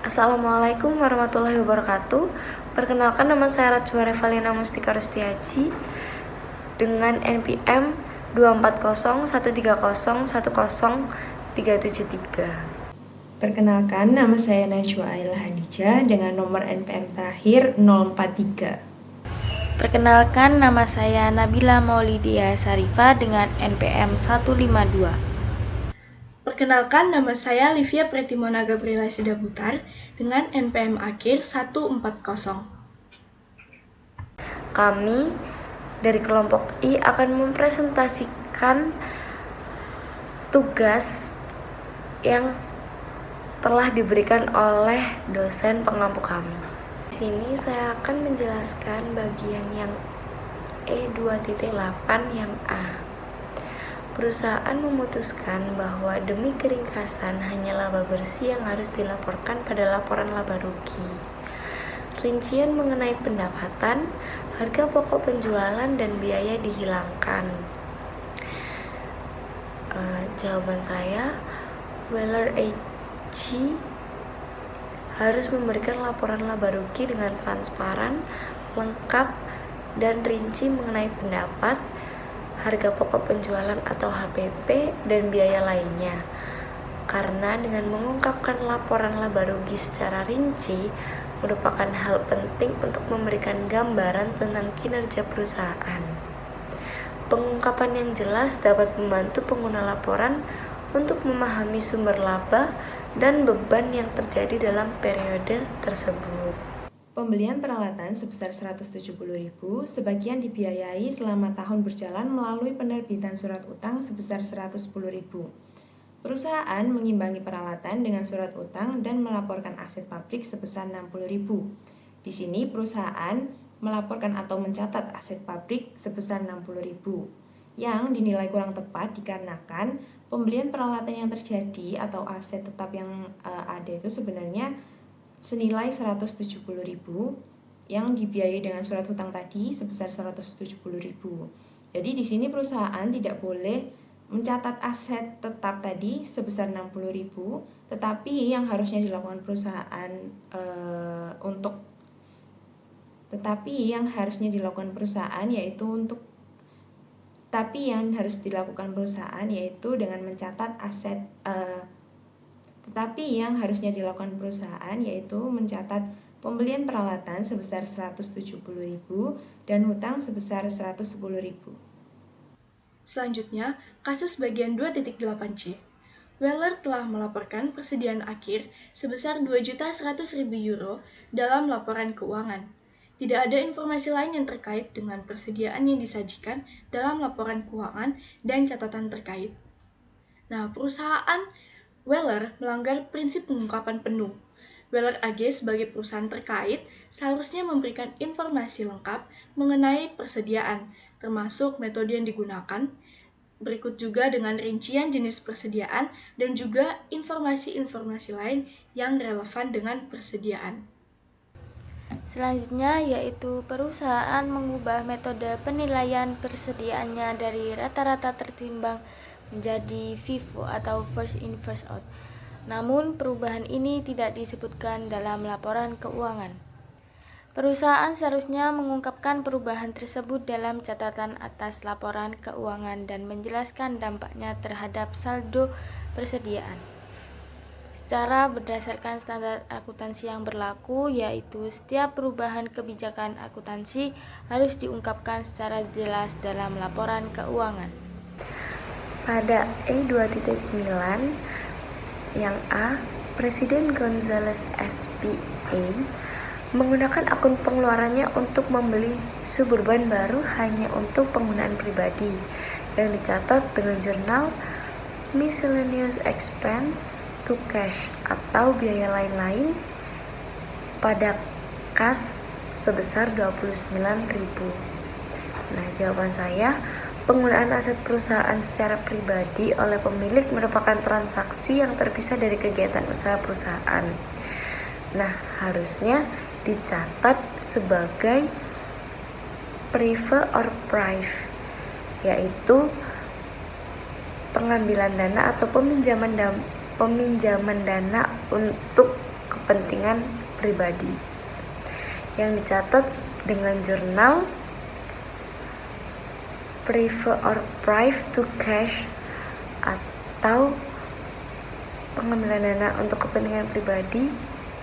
Assalamualaikum warahmatullahi wabarakatuh. Perkenalkan, nama saya Rachwa Revalina Mustika Rustiaji dengan NPM 24013010373. Perkenalkan, nama saya Najwa Aila Hadijah dengan nomor NPM terakhir 043. Perkenalkan, nama saya Nabila Maulidia Sarifah dengan NPM 152. Perkenalkan, nama saya Livia Pretimona Gabriela Sidabutar dengan NPM akhir 140. Kami dari kelompok I akan mempresentasikan tugas yang telah diberikan oleh dosen pengampu kami. Di sini saya akan menjelaskan bagian yang E2.8 yang A. Perusahaan memutuskan bahwa demi keringkasan hanya laba bersih yang harus dilaporkan pada laporan laba rugi. Rincian mengenai pendapatan, harga pokok penjualan, dan biaya dihilangkan. Jawaban saya, Weller AG harus memberikan laporan laba rugi dengan transparan, lengkap, dan rinci mengenai pendapat, harga pokok penjualan atau HPP, dan biaya lainnya. Karena dengan mengungkapkan laporan laba rugi secara rinci merupakan hal penting untuk memberikan gambaran tentang kinerja perusahaan. Pengungkapan yang jelas dapat membantu pengguna laporan untuk memahami sumber laba dan beban yang terjadi dalam periode tersebut. Pembelian peralatan sebesar 170.000 sebagian dibiayai selama tahun berjalan melalui penerbitan surat utang sebesar 110.000. Perusahaan mengimbangi peralatan dengan surat utang dan melaporkan aset pabrik sebesar 60.000. Di sini perusahaan melaporkan atau mencatat aset pabrik sebesar 60.000 yang dinilai kurang tepat dikarenakan pembelian peralatan yang terjadi atau aset tetap yang ada itu sebenarnya senilai 170.000 yang dibiayai dengan surat hutang tadi sebesar 170.000. Jadi di sini perusahaan tidak boleh mencatat aset tetap tadi sebesar 60.000, tetapi yang harusnya dilakukan perusahaan yaitu dengan mencatat aset pembelian peralatan sebesar 170.000 dan hutang sebesar 110.000. Selanjutnya, kasus bagian 2.8C. Weller telah melaporkan persediaan akhir sebesar 2.100.000 euro dalam laporan keuangan. Tidak ada informasi lain yang terkait dengan persediaan yang disajikan dalam laporan keuangan dan catatan terkait. Nah, perusahaan Weller melanggar prinsip pengungkapan penuh. Weller AG sebagai perusahaan terkait seharusnya memberikan informasi lengkap mengenai persediaan, termasuk metode yang digunakan, berikut juga dengan rincian jenis persediaan dan juga informasi-informasi lain yang relevan dengan persediaan. Selanjutnya yaitu perusahaan mengubah metode penilaian persediaannya dari rata-rata tertimbang menjadi FIFO atau first in first out. Namun perubahan ini tidak disebutkan dalam laporan keuangan. Perusahaan seharusnya mengungkapkan perubahan tersebut dalam catatan atas laporan keuangan dan menjelaskan dampaknya terhadap saldo persediaan. Secara berdasarkan standar akuntansi yang berlaku, yaitu setiap perubahan kebijakan akuntansi harus diungkapkan secara jelas dalam laporan keuangan. Pada E2.9 yang A, Presiden Gonzales SPA menggunakan akun pengeluarannya untuk membeli Suburban baru hanya untuk penggunaan pribadi yang dicatat dengan jurnal Miscellaneous Expense to Cash atau biaya lain-lain pada kas sebesar 29.000. Nah, jawaban saya, penggunaan aset perusahaan secara pribadi oleh pemilik merupakan transaksi yang terpisah dari kegiatan usaha perusahaan. Nah, harusnya dicatat sebagai prive or prive, yaitu pengambilan dana atau peminjaman dana untuk kepentingan pribadi yang dicatat dengan jurnal prive to cash atau pengambilan dana untuk kepentingan pribadi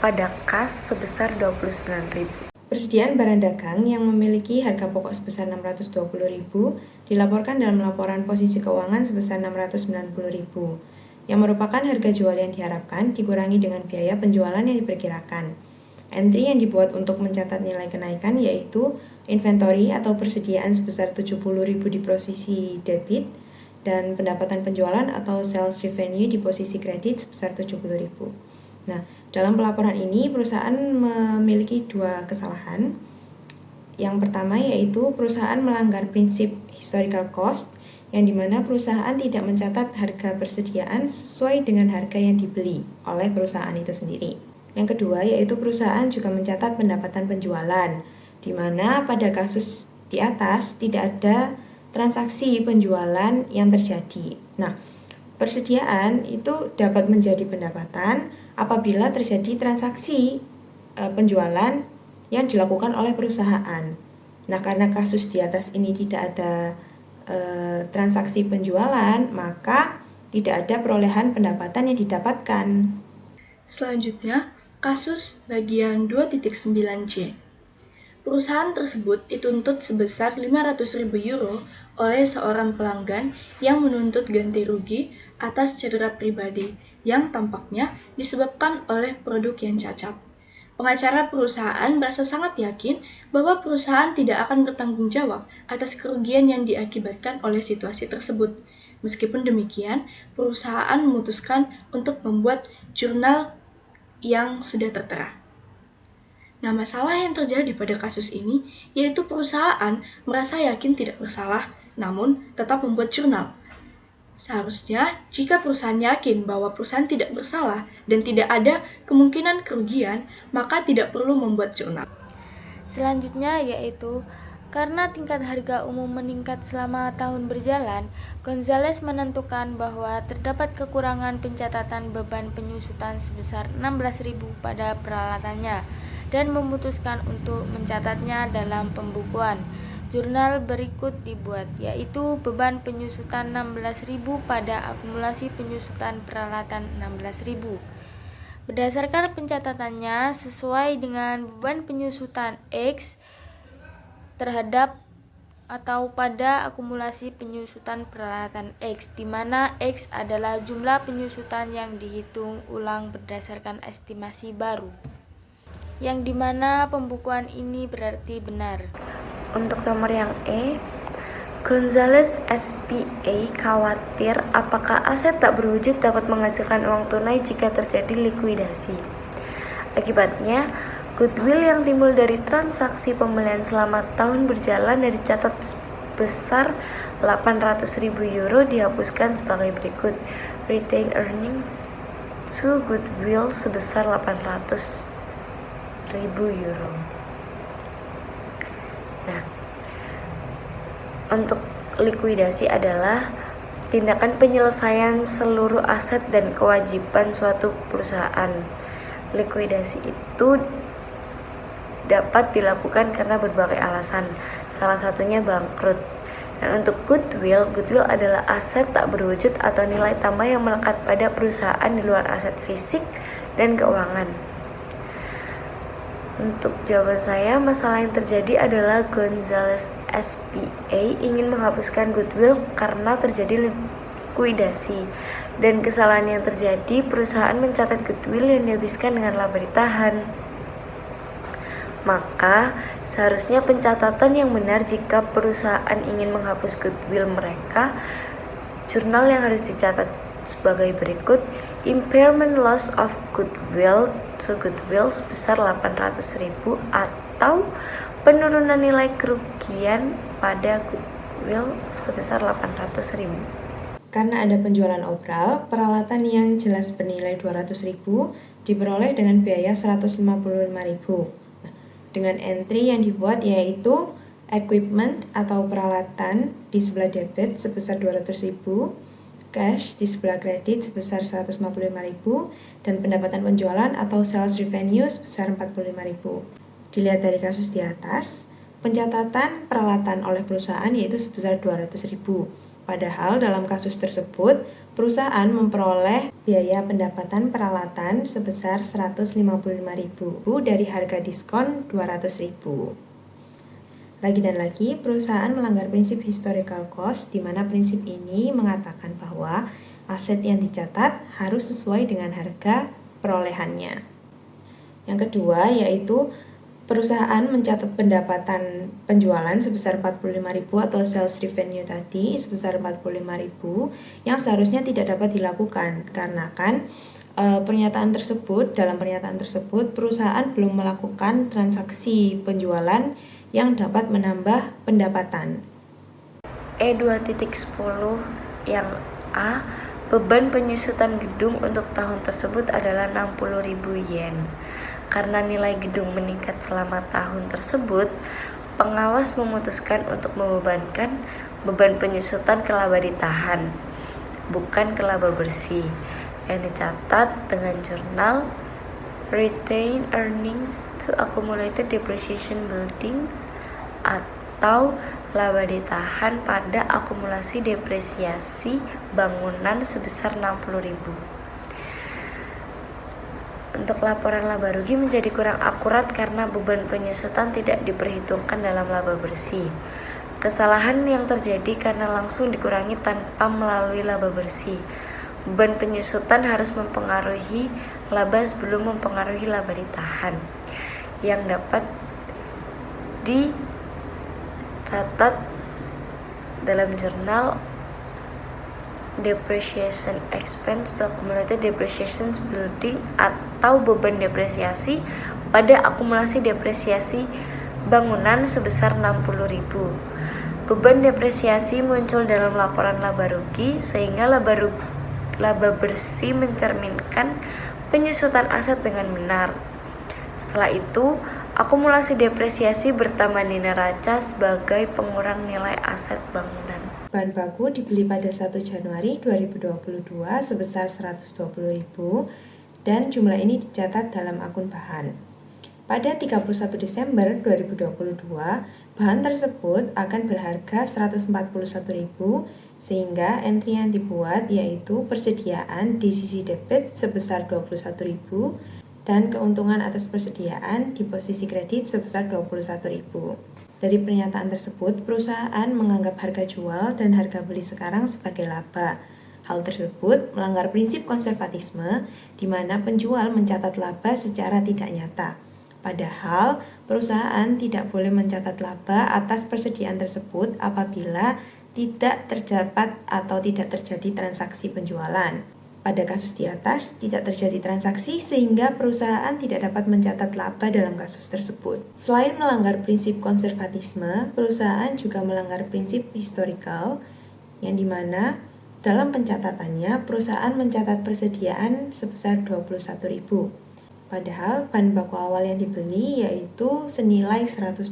pada kas sebesar 29.000. Persediaan barang dagang yang memiliki harga pokok sebesar 620.000 dilaporkan dalam laporan posisi keuangan sebesar 690.000, yang merupakan harga jual yang diharapkan dikurangi dengan biaya penjualan yang diperkirakan. Entry yang dibuat untuk mencatat nilai kenaikan yaitu inventory atau persediaan sebesar 70.000 di posisi debit dan pendapatan penjualan atau sales revenue di posisi kredit sebesar 70.000. Nah, dalam pelaporan ini perusahaan memiliki dua kesalahan. Yang pertama yaitu perusahaan melanggar prinsip historical cost, yang dimana perusahaan tidak mencatat harga persediaan sesuai dengan harga yang dibeli oleh perusahaan itu sendiri. Yang kedua yaitu perusahaan juga mencatat pendapatan penjualan, di mana pada kasus di atas tidak ada transaksi penjualan yang terjadi. Nah, persediaan itu dapat menjadi pendapatan apabila terjadi transaksi penjualan yang dilakukan oleh perusahaan. Nah, karena kasus di atas ini tidak ada transaksi penjualan, maka tidak ada perolehan pendapatan yang didapatkan. Selanjutnya, kasus bagian 2.9c. Perusahaan tersebut dituntut sebesar 500.000 euro oleh seorang pelanggan yang menuntut ganti rugi atas cedera pribadi yang tampaknya disebabkan oleh produk yang cacat. Pengacara perusahaan merasa sangat yakin bahwa perusahaan tidak akan bertanggung jawab atas kerugian yang diakibatkan oleh situasi tersebut. Meskipun demikian, perusahaan memutuskan untuk membuat jurnal yang sudah tertera. Nah, masalah yang terjadi pada kasus ini yaitu perusahaan merasa yakin tidak bersalah, namun tetap membuat jurnal. Seharusnya, jika perusahaan yakin bahwa perusahaan tidak bersalah dan tidak ada kemungkinan kerugian, maka tidak perlu membuat jurnal. Selanjutnya yaitu karena tingkat harga umum meningkat selama tahun berjalan, Gonzales menentukan bahwa terdapat kekurangan pencatatan beban penyusutan sebesar 16.000 pada peralatannya dan memutuskan untuk mencatatnya dalam pembukuan. Jurnal berikut dibuat, yaitu beban penyusutan 16.000 pada akumulasi penyusutan peralatan 16.000. Berdasarkan pencatatannya sesuai dengan beban penyusutan X terhadap atau pada akumulasi penyusutan peralatan X, di mana X adalah jumlah penyusutan yang dihitung ulang berdasarkan estimasi baru, yang dimana pembukuan ini berarti benar. Untuk nomor yang E, Gonzales SPA khawatir apakah aset tak berwujud dapat menghasilkan uang tunai jika terjadi likuidasi. Akibatnya, goodwill yang timbul dari transaksi pembelian selama tahun berjalan dari catat sebesar 800.000 euro dihapuskan sebagai berikut. Retained earnings to goodwill sebesar 800.000 euro. Nah, untuk likuidasi adalah tindakan penyelesaian seluruh aset dan kewajiban suatu perusahaan. Likuidasi itu dapat dilakukan karena berbagai alasan, salah satunya bangkrut. Dan untuk goodwill adalah aset tak berwujud atau nilai tambah yang melekat pada perusahaan di luar aset fisik dan keuangan. Untuk jawaban saya, masalah yang terjadi adalah Gonzales SPA ingin menghapuskan goodwill karena terjadi likuidasi. Dan kesalahan yang terjadi, perusahaan mencatat goodwill yang dihabiskan dengan laba ditahan. Maka, seharusnya pencatatan yang benar jika perusahaan ingin menghapus goodwill mereka. Jurnal yang harus dicatat sebagai berikut: impairment loss of goodwill to goodwill sebesar 800.000 atau penurunan nilai kerugian pada goodwill sebesar 800.000. Karena ada penjualan obral, peralatan yang jelas bernilai 200.000 diperoleh dengan biaya 155.000. Nah, dengan entry yang dibuat yaitu equipment atau peralatan di sebelah debit sebesar 200.000 cash di sebelah kredit sebesar 155.000 dan pendapatan penjualan atau sales revenue sebesar 45.000. Dilihat dari kasus di atas, pencatatan peralatan oleh perusahaan yaitu sebesar 200.000. Padahal dalam kasus tersebut, perusahaan memperoleh biaya pendapatan peralatan sebesar 155.000 dari harga diskon 200.000. Lagi dan lagi, perusahaan melanggar prinsip historical cost, di mana prinsip ini mengatakan bahwa aset yang dicatat harus sesuai dengan harga perolehannya. Yang kedua yaitu perusahaan mencatat pendapatan penjualan sebesar 45.000 atau sales revenue tadi sebesar 45.000 yang seharusnya tidak dapat dilakukan karena kan dalam pernyataan tersebut perusahaan belum melakukan transaksi penjualan yang dapat menambah pendapatan. E2.10 yang A, beban penyusutan gedung untuk tahun tersebut adalah 60.000 yen. Karena nilai gedung meningkat selama tahun tersebut, pengawas memutuskan untuk membebankan beban penyusutan ke laba ditahan, bukan ke laba bersih, yang dicatat dengan jurnal Retained Earnings to Accumulated Depreciation Buildings atau laba ditahan pada akumulasi depresiasi bangunan sebesar 60.000. Untuk laporan laba rugi menjadi kurang akurat karena beban penyusutan tidak diperhitungkan dalam laba bersih. Kesalahan yang terjadi karena langsung dikurangi tanpa melalui laba bersih. Beban penyusutan harus mempengaruhi laba sebelum mempengaruhi laba ditahan, yang dapat dicatat dalam jurnal Depreciation Expense to Accumulated Depreciation Building atau beban depresiasi pada akumulasi depresiasi bangunan sebesar 60.000. Beban depresiasi muncul dalam laporan laba rugi sehingga laba bersih mencerminkan penyusutan aset dengan benar. Setelah itu, akumulasi depresiasi bertambah neraca sebagai pengurang nilai aset bangunan. Bahan baku dibeli pada 1 Januari 2022 sebesar 120.000 dan jumlah ini dicatat dalam akun bahan. Pada 31 Desember 2022, bahan tersebut akan berharga 141.000 sehingga entry yang dibuat yaitu persediaan di sisi debit sebesar 21.000 dan keuntungan atas persediaan di posisi kredit sebesar 21.000. Dari pernyataan tersebut, perusahaan menganggap harga jual dan harga beli sekarang sebagai laba. Hal tersebut melanggar prinsip konservatisme di mana penjual mencatat laba secara tidak nyata. Padahal, perusahaan tidak boleh mencatat laba atas persediaan tersebut apabila tidak terdapat atau tidak terjadi transaksi penjualan. Pada kasus di atas, tidak terjadi transaksi sehingga perusahaan tidak dapat mencatat laba dalam kasus tersebut. Selain melanggar prinsip konservatisme, perusahaan juga melanggar prinsip historical, yang dimana dalam pencatatannya, perusahaan mencatat persediaan sebesar 21.000. Padahal bahan baku awal yang dibeli yaitu senilai 120.000.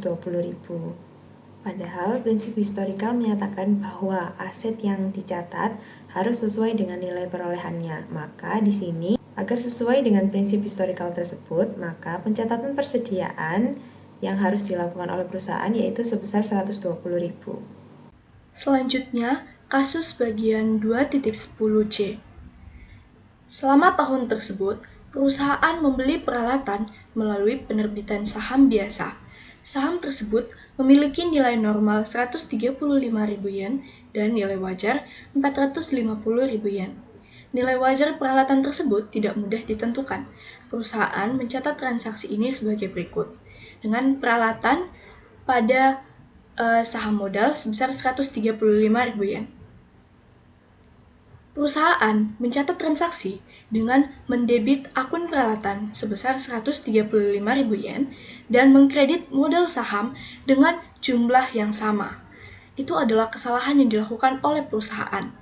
Padahal prinsip historical menyatakan bahwa aset yang dicatat harus sesuai dengan nilai perolehannya. Maka di sini agar sesuai dengan prinsip historical tersebut, maka pencatatan persediaan yang harus dilakukan oleh perusahaan yaitu sebesar 120.000. Selanjutnya, kasus bagian 2.10c. Selama tahun tersebut, perusahaan membeli peralatan melalui penerbitan saham biasa. Saham tersebut memiliki nilai normal 135.000 yen dan nilai wajar 450.000 yen. Nilai wajar peralatan tersebut tidak mudah ditentukan. Perusahaan mencatat transaksi ini sebagai berikut. Dengan peralatan pada saham modal sebesar 135.000 yen. Perusahaan mencatat transaksi dengan mendebit akun peralatan sebesar 135.000 yen dan mengkredit modal saham dengan jumlah yang sama. Itu adalah kesalahan yang dilakukan oleh perusahaan.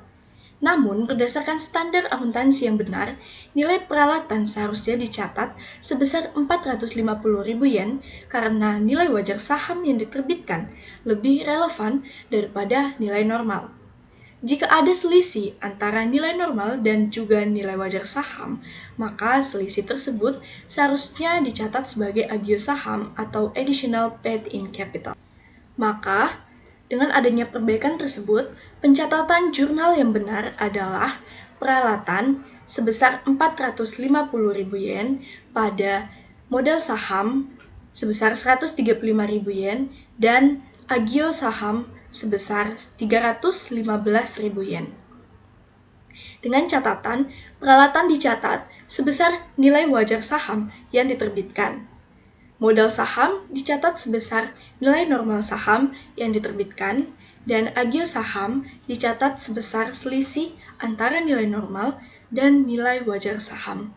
Namun, berdasarkan standar akuntansi yang benar, nilai peralatan seharusnya dicatat sebesar 450.000 yen karena nilai wajar saham yang diterbitkan lebih relevan daripada nilai normal. Jika ada selisih antara nilai normal dan juga nilai wajar saham, maka selisih tersebut seharusnya dicatat sebagai agio saham atau additional paid in capital. Maka, dengan adanya perbaikan tersebut, pencatatan jurnal yang benar adalah peralatan sebesar 450.000 yen pada modal saham sebesar 135.000 yen dan agio saham sebesar 315.000 yen. Dengan catatan, peralatan dicatat sebesar nilai wajar saham yang diterbitkan. Modal saham dicatat sebesar nilai normal saham yang diterbitkan, dan agio saham dicatat sebesar selisih antara nilai normal dan nilai wajar saham.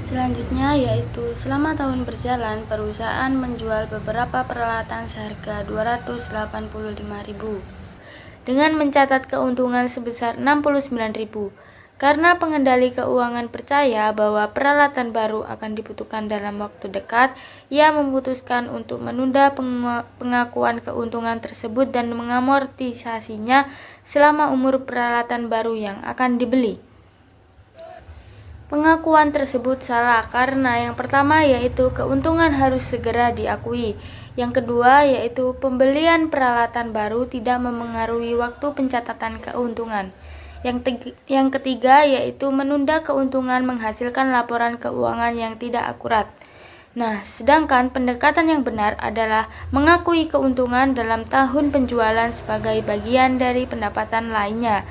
Selanjutnya yaitu selama tahun berjalan, perusahaan menjual beberapa peralatan seharga 285.000 dengan mencatat keuntungan sebesar 69.000. Karena pengendali keuangan percaya bahwa peralatan baru akan dibutuhkan dalam waktu dekat, ia memutuskan untuk menunda pengakuan keuntungan tersebut dan mengamortisasinya selama umur peralatan baru yang akan dibeli. Pengakuan tersebut salah karena yang pertama yaitu keuntungan harus segera diakui. Yang kedua yaitu pembelian peralatan baru tidak memengaruhi waktu pencatatan keuntungan. Yang ketiga yaitu menunda keuntungan menghasilkan laporan keuangan yang tidak akurat. Nah, sedangkan pendekatan yang benar adalah mengakui keuntungan dalam tahun penjualan sebagai bagian dari pendapatan lainnya.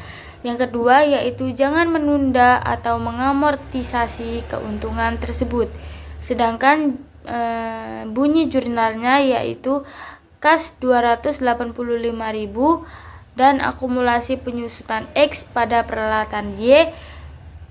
Yang kedua yaitu jangan menunda atau mengamortisasi keuntungan tersebut. Sedangkan bunyi jurnalnya yaitu kas 285.000 dan akumulasi penyusutan X pada peralatan Y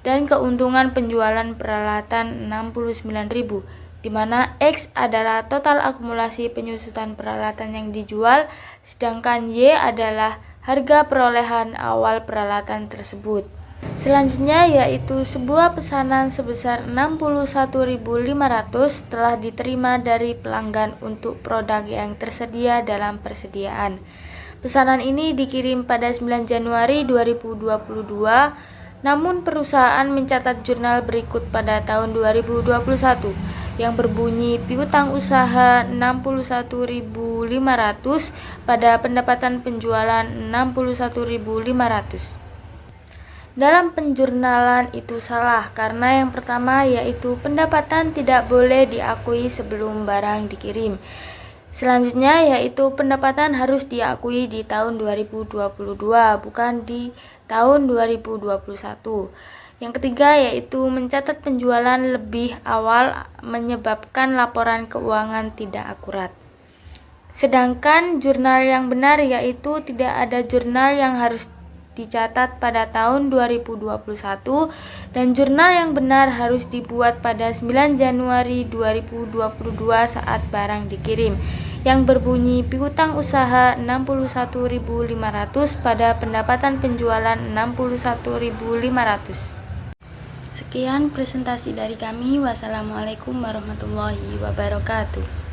dan keuntungan penjualan peralatan 69.000, di mana X adalah total akumulasi penyusutan peralatan yang dijual, sedangkan Y adalah harga perolehan awal peralatan tersebut. Selanjutnya yaitu sebuah pesanan sebesar 61.500 telah diterima dari pelanggan untuk produk yang tersedia dalam persediaan. Pesanan ini dikirim pada 9 Januari 2022, namun perusahaan mencatat jurnal berikut pada tahun 2021 yang berbunyi piutang usaha 61.500 pada pendapatan penjualan 61.500. Dalam penjurnalan itu salah karena yang pertama yaitu pendapatan tidak boleh diakui sebelum barang dikirim. Selanjutnya yaitu pendapatan harus diakui di tahun 2022 bukan di tahun 2021. Yang ketiga yaitu mencatat penjualan lebih awal menyebabkan laporan keuangan tidak akurat. Sedangkan jurnal yang benar yaitu tidak ada jurnal yang harus dicatat pada tahun 2021 dan jurnal yang benar harus dibuat pada 9 Januari 2022 saat barang dikirim yang berbunyi piutang usaha 61.500 pada pendapatan penjualan 61.500. Sekian presentasi dari kami. Wassalamualaikum warahmatullahi wabarakatuh.